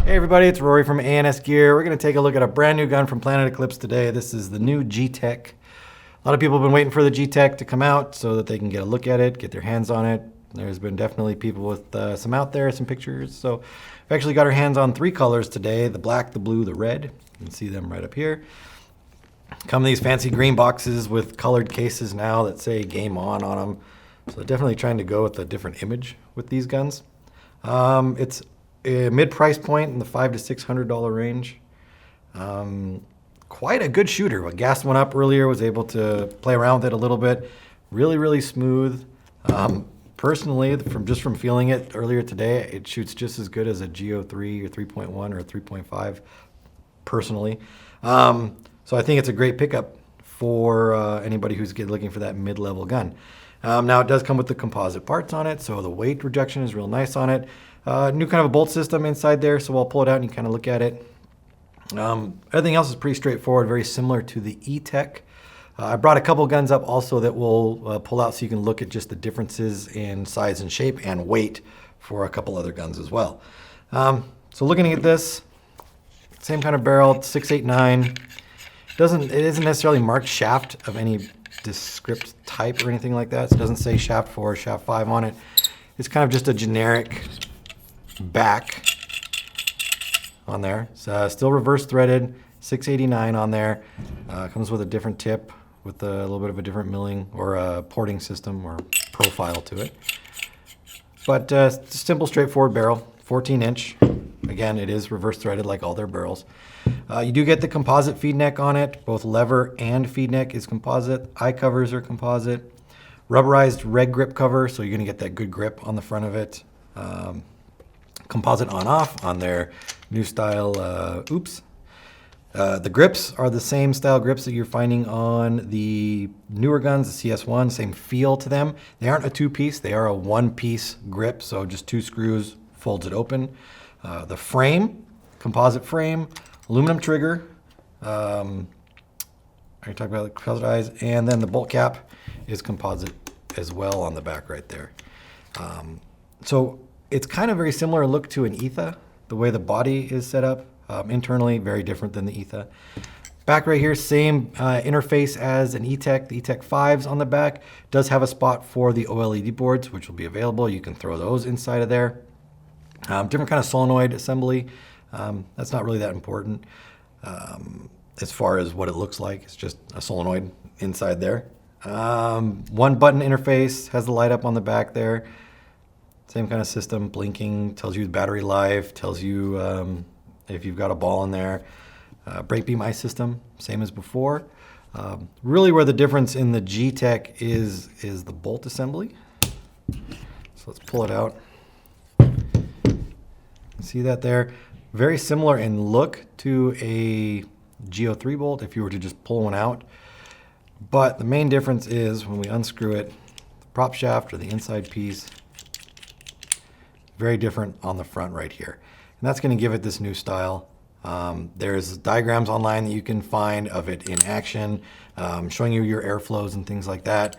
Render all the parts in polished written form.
Hey everybody, it's Rory from ANS Gear. We're going to take a look at a brand new gun from Planet Eclipse today. This is the new Gtek. A lot of people have been waiting for the Gtek to come out so that they can get a look at it, get their hands on it. There's been definitely people with some out there, some pictures. So we've actually got our hands on 3 colors today: the black, the blue, the red. You can see them right up here. Come in these fancy green boxes with colored cases now that say Game On them. So definitely trying to go with a different image with these guns. It's a mid-price point in the $500 to $600 range. Quite a good shooter. I gassed one up earlier, was able to play around with it a little bit. Really, really smooth. Personally, from feeling it earlier today, it shoots just as good as a GO3 or 3.1 or a 3.5 personally. So I think it's a great pickup for anybody who's looking for that mid-level gun. Now it does come with the composite parts on it, so the weight reduction is real nice on it. New kind of a bolt system inside there, so I'll pull it out and you kind of look at it. Everything else is pretty straightforward, very similar to the Eclipse. I brought a couple guns up also that we'll pull out so you can look at just the differences in size and shape and weight for a couple other guns as well. So looking at this, same kind of barrel, 689. It isn't necessarily marked shaft of any descript type or anything like that. So it doesn't say shaft 4 or shaft 5 on it. It's kind of just a generic back on there. It's still reverse threaded, 689 on there. Comes with a different tip with a little bit of a different milling or a porting system or profile to it. But simple, straightforward barrel, 14-inch. Again, it is reverse threaded like all their barrels. You do get the composite feed neck on it. Both lever and feed neck is composite. Eye covers are composite. Rubberized red grip cover, so you're going to get that good grip on the front of it. Composite on-off on their new style Oops. The grips are the same style grips that you're finding on the newer guns, the CS1, same feel to them. They aren't a 2-piece, they are a 1-piece grip, so just 2 screws, folds it open. The frame, composite frame, aluminum trigger. I talked about the composite eyes, and then the bolt cap is composite as well on the back right there. So it's kind of very similar look to an Etha, the way the body is set up. Internally, very different than the Etha. Back right here, same interface as an E-Tech. The E-Tech 5s on the back does have a spot for the OLED boards, which will be available. You can throw those inside of there. Different kind of solenoid assembly. That's not really that important as far as what it looks like. It's just a solenoid inside there. 1-button interface, has the light up on the back there. Same kind of system, blinking, tells you the battery life, tells you if you've got a ball in there. Brake beam ice system, same as before. Really where the difference in the Gtek is the bolt assembly. So let's pull it out. See that there? Very similar in look to a GO3 bolt if you were to just pull one out. But the main difference is when we unscrew it, the prop shaft or the inside piece, very different on the front right here. And that's going to give it this new style. There's diagrams online that you can find of it in action, showing you your airflows and things like that.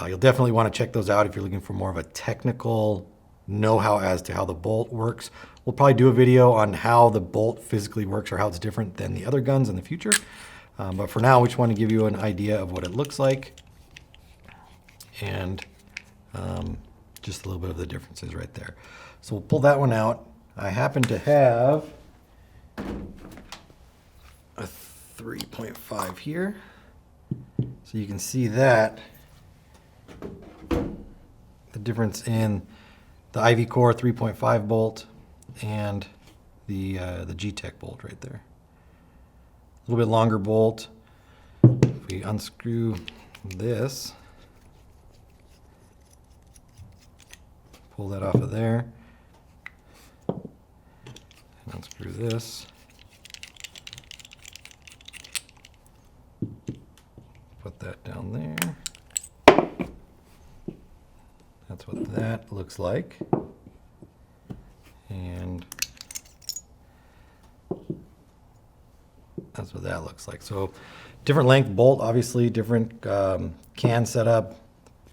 You'll definitely want to check those out if you're looking for more of a technical know-how as to how the bolt works. We'll probably do a video on how the bolt physically works or how it's different than the other guns in the future. But for now, we just want to give you an idea of what it looks like and just a little bit of the differences right there. So we'll pull that one out. I happen to have a 3.5 here. So you can see that, the difference in the Ivy Core 3.5 bolt and the Gtek bolt right there. A little bit longer bolt. If we unscrew this, pull that off of there, and unscrew this, put that down there. That's what that looks like. And that's what that looks like. So different length bolt, obviously, different can setup.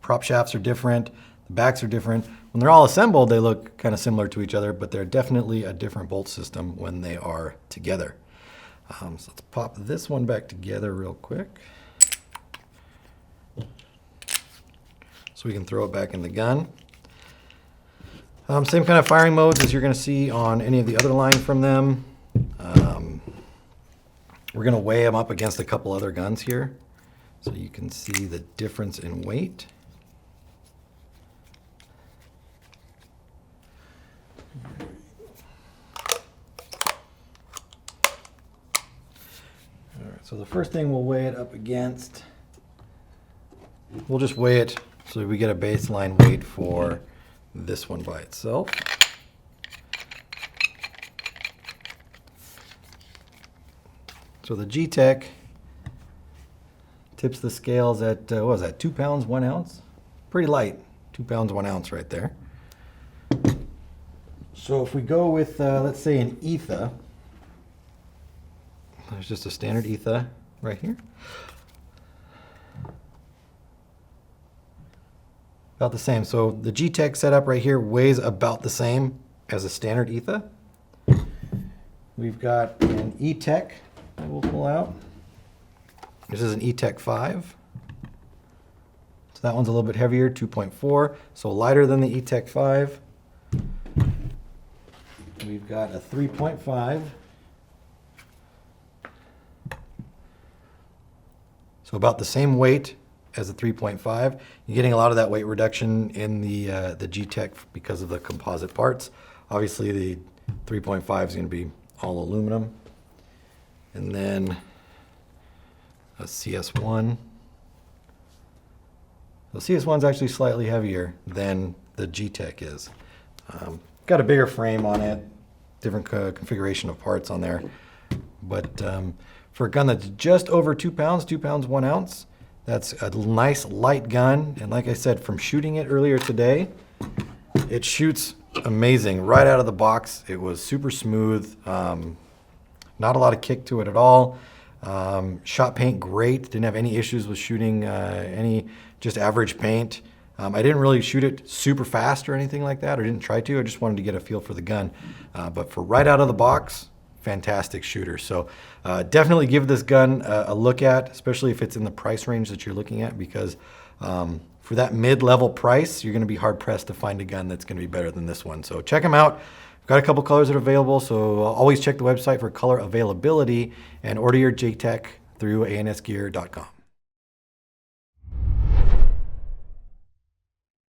Prop shafts are different. The backs are different. When they're all assembled, they look kind of similar to each other, but they're definitely a different bolt system when they are together. So let's pop this one back together real quick. So we can throw it back in the gun. Same kind of firing modes as you're going to see on any of the other line from them. We're going to weigh them up against a couple other guns here so you can see the difference in weight. All right, so the first thing we'll weigh it up against, we'll just weigh it so we get a baseline weight for this one by itself. So the Gtek tips the scales at, what was that, 2 pounds, 1 ounce? Pretty light, 2 pounds, 1 ounce right there. So if we go with, let's say an ETHA, there's just a standard ETHA right here. About the same. So the Gtek setup right here weighs about the same as a standard ETHA. We've got an E-Tech that we'll pull out. This is an E-Tech 5. So that one's a little bit heavier, 2.4. So lighter than the E-Tech 5. We've got a 3.5. So about the same weight as a 3.5. You're getting a lot of that weight reduction in the Gtek because of the composite parts. Obviously the 3.5 is going to be all aluminum. And then a CS1. The CS1 is actually slightly heavier than the Gtek is. Got a bigger frame on it, different configuration of parts on there. But for a gun that's just over 2 pounds, 2 pounds, 1 ounce, that's a nice light gun. And like I said, from shooting it earlier today, it shoots amazing. Right out of the box, it was super smooth. Not a lot of kick to it at all. Shot paint great. Didn't have any issues with shooting any just average paint. I didn't really shoot it super fast or anything like that, or didn't try to. I just wanted to get a feel for the gun. But for right out of the box, fantastic shooter. So definitely give this gun a look at, especially if it's in the price range that you're looking at, because for that mid-level price, you're going to be hard-pressed to find a gun that's going to be better than this one. So check them out. We've got a couple colors that are available, so always check the website for color availability and order your Gtek through ansgear.com.